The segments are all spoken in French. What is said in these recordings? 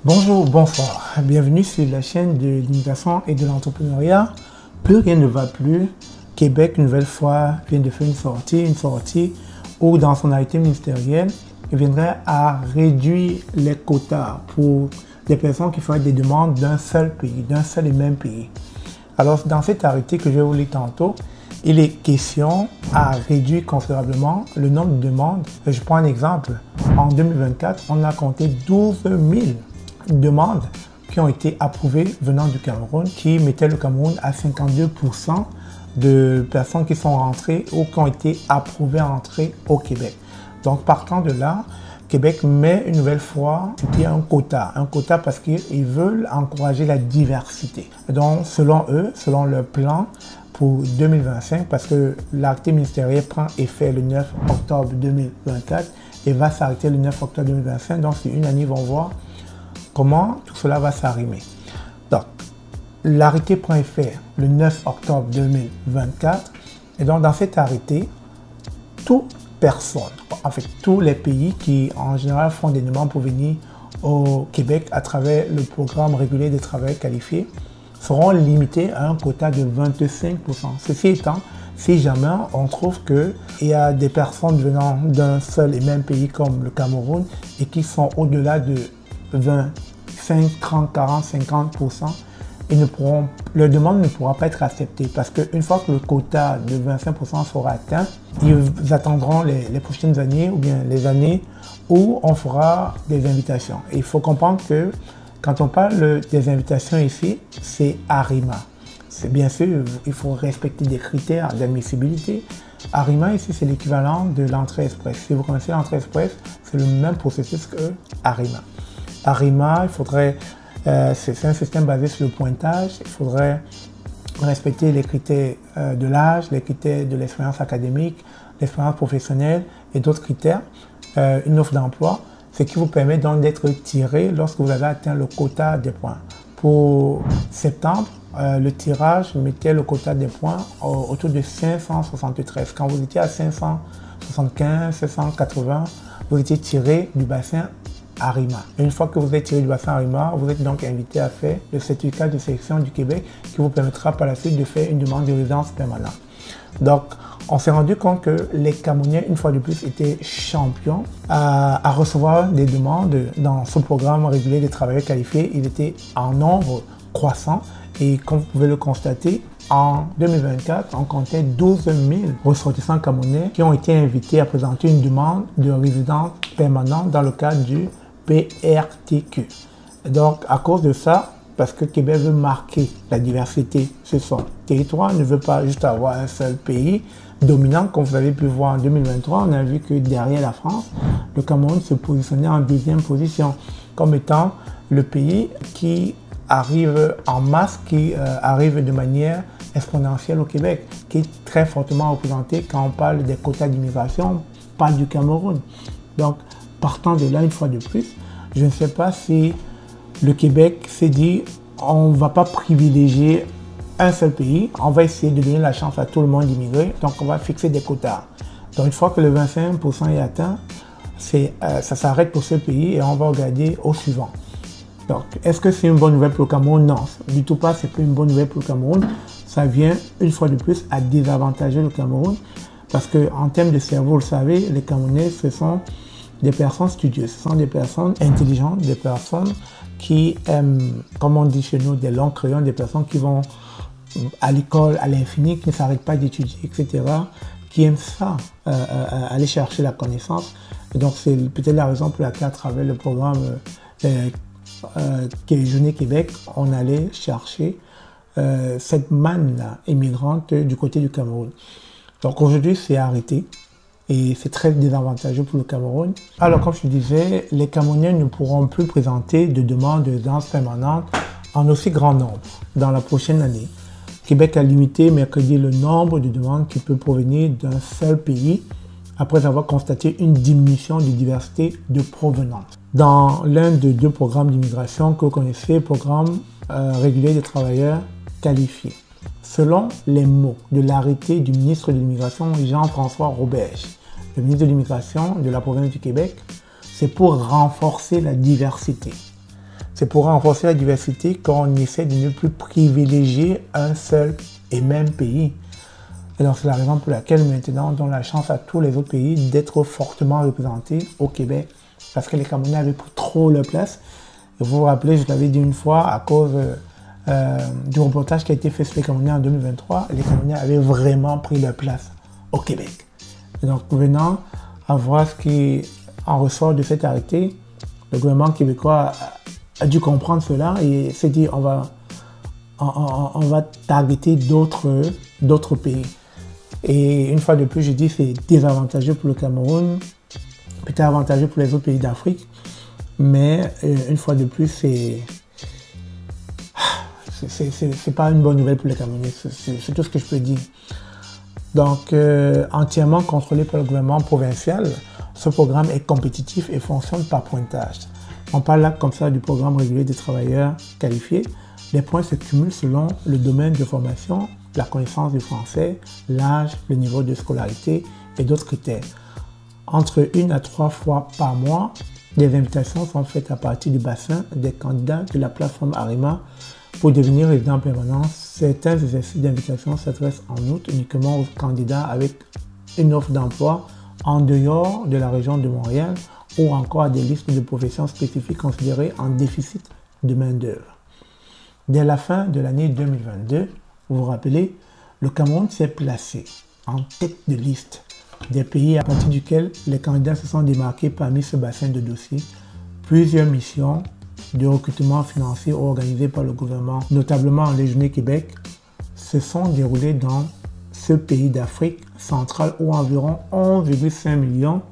Bonjour, bonsoir, bienvenue sur la chaîne de l'immigration et de l'entrepreneuriat. Plus rien ne va plus. Québec, une nouvelle fois, vient de faire une sortie où dans son arrêté ministériel, il viendrait à réduire les quotas pour les personnes qui feraient des demandes d'un seul pays, d'un seul et même pays. Alors, dans cet arrêté que je vais vous lire tantôt, il est question à réduire considérablement le nombre de demandes. Je prends un exemple. En 2024, on a compté 12 000 demandes qui ont été approuvées venant du Cameroun, qui mettaient le Cameroun à 52% de personnes qui sont rentrées ou qui ont été approuvées à entrer au Québec. Donc, partant de là, Québec met une nouvelle fois un quota parce qu'ils veulent encourager la diversité. Donc, selon eux, selon leur plan pour 2025, parce que l'arrêté ministériel prend effet le 9 octobre 2024 et va s'arrêter le 9 octobre 2025. Donc, c'est une année, ils vont voir comment tout cela va s'arrimer. Donc, l'arrêté prend effet le 9 octobre 2024 et donc dans cet arrêté, toute personne, en fait tous les pays qui en général font des demandes pour venir au Québec à travers le programme régulier des travailleurs qualifiés seront limités à un quota de 25%. Ceci étant, si jamais on trouve qu'il y a des personnes venant d'un seul et même pays comme le Cameroun et qui sont au-delà de 25, 30, 40, 50%, leur demande ne pourra pas être acceptée parce qu'une fois que le quota de 25% sera atteint, ils attendront les prochaines années ou bien les années où on fera des invitations. Et il faut comprendre que quand on parle des invitations ici, c'est ARIMA. C'est bien sûr, il faut respecter des critères d'admissibilité. ARIMA ici, c'est l'équivalent de l'entrée express. Si vous connaissez l'entrée express, c'est le même processus que ARIMA. ARIMA, il faudrait, c'est un système basé sur le pointage. Il faudrait respecter les critères de l'âge, les critères de l'expérience académique, l'expérience professionnelle et d'autres critères. Une offre d'emploi, ce qui vous permet donc d'être tiré lorsque vous avez atteint le quota des points. Pour septembre, le tirage mettait le quota des points autour de 573. Quand vous étiez à 575, 580, vous étiez tiré du bassin ARIMA. Une fois que vous êtes tiré du bassin ARIMA, vous êtes donc invité à faire le certificat de sélection du Québec qui vous permettra par la suite de faire une demande de résidence permanente. Donc, on s'est rendu compte que les Camerounais, une fois de plus, étaient champions à recevoir des demandes dans ce programme régulier des travailleurs qualifiés. Il était en nombre croissant et comme vous pouvez le constater, en 2024, on comptait 12 000 ressortissants camerounais qui ont été invités à présenter une demande de résidence permanente dans le cadre du PRTQ. Donc, à cause de ça, parce que Québec veut marquer la diversité sur son territoire, ne veut pas juste avoir un seul pays dominant, comme vous avez pu voir en 2023, on a vu que derrière la France, le Cameroun se positionnait en deuxième position, comme étant le pays qui arrive en masse, qui arrive de manière exponentielle au Québec, qui est très fortement représenté quand on parle des quotas d'immigration, pas du Cameroun. Donc, partant de là, une fois de plus, je ne sais pas si le Québec s'est dit on ne va pas privilégier un seul pays, on va essayer de donner la chance à tout le monde d'immigrer, donc on va fixer des quotas. Donc, une fois que le 25% est atteint, ça s'arrête pour ce pays et on va regarder au suivant. Donc, est-ce que c'est une bonne nouvelle pour le Cameroun? Non, du tout pas, c'est pas une bonne nouvelle pour le Cameroun. Ça vient, une fois de plus, à désavantager le Cameroun parce qu'en termes de cerveau, vous le savez, les Camerounais, ce sont des personnes studieuses, ce sont des personnes intelligentes, des personnes qui aiment, comme on dit chez nous, des longs crayons, des personnes qui vont à l'école à l'infini, qui ne s'arrêtent pas d'étudier, etc., qui aiment ça, aller chercher la connaissance. Et donc, c'est peut-être la raison pour laquelle, à travers le programme qui est Journée Québec, on allait chercher cette manne immigrante du côté du Cameroun. Donc aujourd'hui, c'est arrêté et c'est très désavantageux pour le Cameroun. Alors comme je disais, les Camerounais ne pourront plus présenter de demandes de résidence permanente en aussi grand nombre dans la prochaine année. Québec a limité mercredi le nombre de demandes qui peut provenir d'un seul pays après avoir constaté une diminution de diversité de provenance. Dans l'un des deux programmes d'immigration que vous connaissez, le programme régulier des travailleurs qualifiés. Selon les mots de l'arrêté du ministre de l'Immigration, Jean-François Roberge, le ministre de l'Immigration de la province du Québec, c'est pour renforcer la diversité. C'est pour renforcer la diversité qu'on essaie de ne plus privilégier un seul et même pays. Et donc c'est la raison pour laquelle maintenant on donne la chance à tous les autres pays d'être fortement représentés au Québec. Parce que les Camerounais avaient pris trop leur place. Et vous vous rappelez, je l'avais dit une fois, à cause du reportage qui a été fait sur les Camerounais en 2023, les Camerounais avaient vraiment pris leur place au Québec. Et donc venant à voir ce qui en ressort de cet arrêté, le gouvernement québécois a dû comprendre cela et s'est dit on va targeter d'autres pays. Et une fois de plus, je dis c'est désavantageux pour le Cameroun, peut-être avantageux pour les autres pays d'Afrique, mais une fois de plus, c'est pas une bonne nouvelle pour les Camerounais, c'est tout ce que je peux dire. Donc, entièrement contrôlé par le gouvernement provincial, ce programme est compétitif et fonctionne par pointage. On parle là comme ça du programme régulier des travailleurs qualifiés. Les points se cumulent selon le domaine de formation, la connaissance du français, l'âge, le niveau de scolarité et d'autres critères. Entre 1 à 3 fois par mois, des invitations sont faites à partir du bassin des candidats de la plateforme Arima pour devenir résident permanent. Certains exercices d'invitation s'adressent en outre uniquement aux candidats avec une offre d'emploi en dehors de la région de Montréal ou encore à des listes de professions spécifiques considérées en déficit de main-d'œuvre. Dès la fin de l'année 2022, vous vous rappelez, le Cameroun s'est placé en tête de liste des pays à partir duquel les candidats se sont démarqués parmi ce bassin de dossiers. Plusieurs missions de recrutement financier organisées par le gouvernement, notamment les Journées Québec, se sont déroulées dans ce pays d'Afrique centrale où environ 11,5 millions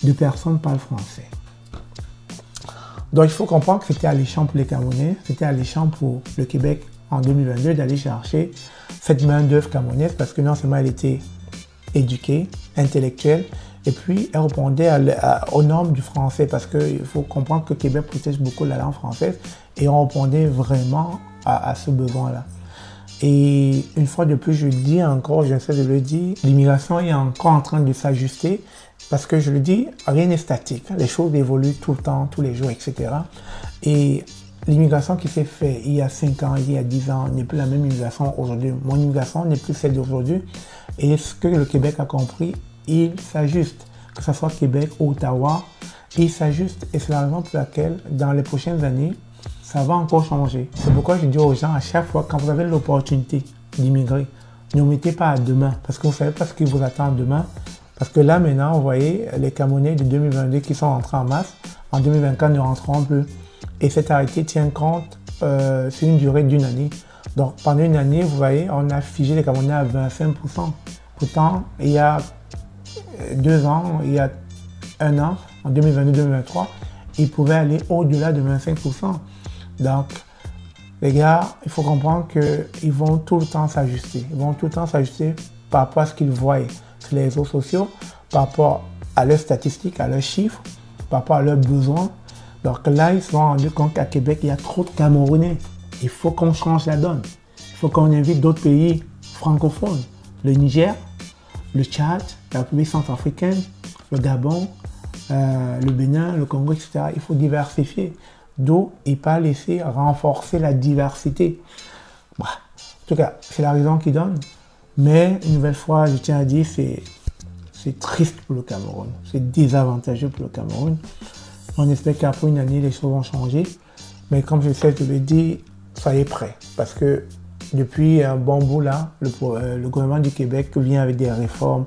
de personnes parlent français. Donc il faut comprendre que c'était alléchant pour les Camerounais, c'était alléchant pour le Québec en 2022 d'aller chercher cette main-d'œuvre camerounaise parce que non seulement elle était éduquée, intellectuelle, et puis elle répondait aux normes du français parce qu'il faut comprendre que Québec protège beaucoup la langue française et on répondait vraiment à ce besoin-là. Et une fois de plus, je le dis encore, j'essaie de le dire, l'immigration est encore en train de s'ajuster parce que je le dis, rien n'est statique, les choses évoluent tout le temps, tous les jours, etc. Et l'immigration qui s'est faite il y a 5 ans, il y a 10 ans, n'est plus la même immigration aujourd'hui. Mon immigration n'est plus celle d'aujourd'hui. Et ce que le Québec a compris, il s'ajuste. Que ce soit Québec ou Ottawa, il s'ajuste. Et c'est la raison pour laquelle, dans les prochaines années, ça va encore changer. C'est pourquoi je dis aux gens, à chaque fois, quand vous avez l'opportunité d'immigrer, ne mettez pas à demain. Parce que vous ne savez pas ce qui vous attend demain. Parce que là, maintenant, vous voyez, les Camerounais de 2022 qui sont rentrés en masse, en 2024 ne rentreront plus. Et cet arrêté tient compte sur une durée d'une année. Donc pendant une année, vous voyez, on a figé les Camerounais à 25%. Pourtant, il y a 2 ans, il y a 1 an, en 2022-2023, ils pouvaient aller au-delà de 25%. Donc, les gars, il faut comprendre qu'ils vont tout le temps s'ajuster. Ils vont tout le temps s'ajuster par rapport à ce qu'ils voient sur les réseaux sociaux, par rapport à leurs statistiques, à leurs chiffres, par rapport à leurs besoins. Donc là, ils se sont rendus compte qu'à Québec, il y a trop de Camerounais. Il faut qu'on change la donne. Il faut qu'on invite d'autres pays francophones. Le Niger, le Tchad, la République centrafricaine, le Gabon, le Bénin, le Congo, etc. Il faut diversifier. D'où il pas laisser renforcer la diversité. Bah, en tout cas, c'est la raison qui donne. Mais une nouvelle fois, je tiens à dire, c'est triste pour le Cameroun. C'est désavantageux pour le Cameroun. On espère qu'après une année, les choses vont changer. Mais comme je sais, je le dis, soyez prêts. Parce que depuis un bon bout là, le gouvernement du Québec vient avec des réformes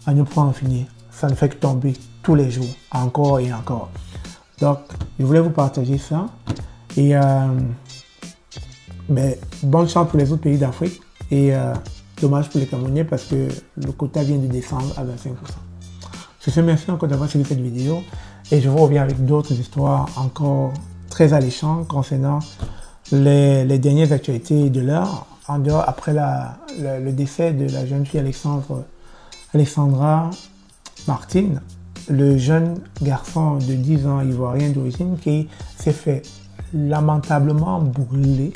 à ne point en finir. Ça ne fait que tomber tous les jours, encore et encore. Donc, je voulais vous partager ça. Et bonne chance pour les autres pays d'Afrique. Et dommage pour les Camerounais parce que le quota vient de descendre à 25%. Je vous remercie encore d'avoir suivi cette vidéo. Et je vous reviens avec d'autres histoires encore très alléchantes concernant les dernières actualités de l'heure. En dehors, après le décès de la jeune fille Alexandra Martine, le jeune garçon de 10 ans ivoirien d'origine qui s'est fait lamentablement brûler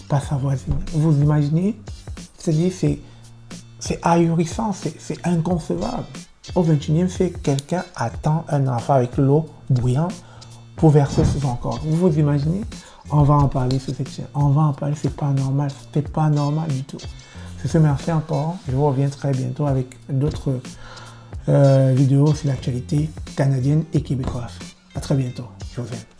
par sa voisine. Vous imaginez? C'est-à-dire, c'est ahurissant, c'est inconcevable. Au XXIe siècle, quelqu'un attend un enfant avec l'eau bouillante pour verser sur son compte. Vous vous imaginez? On va en parler sur cette chaîne. On va en parler, c'est pas normal. C'est pas normal du tout. Sur ce, merci encore. Je vous reviens très bientôt avec d'autres vidéos sur l'actualité canadienne et québécoise. À très bientôt. Je vous aime.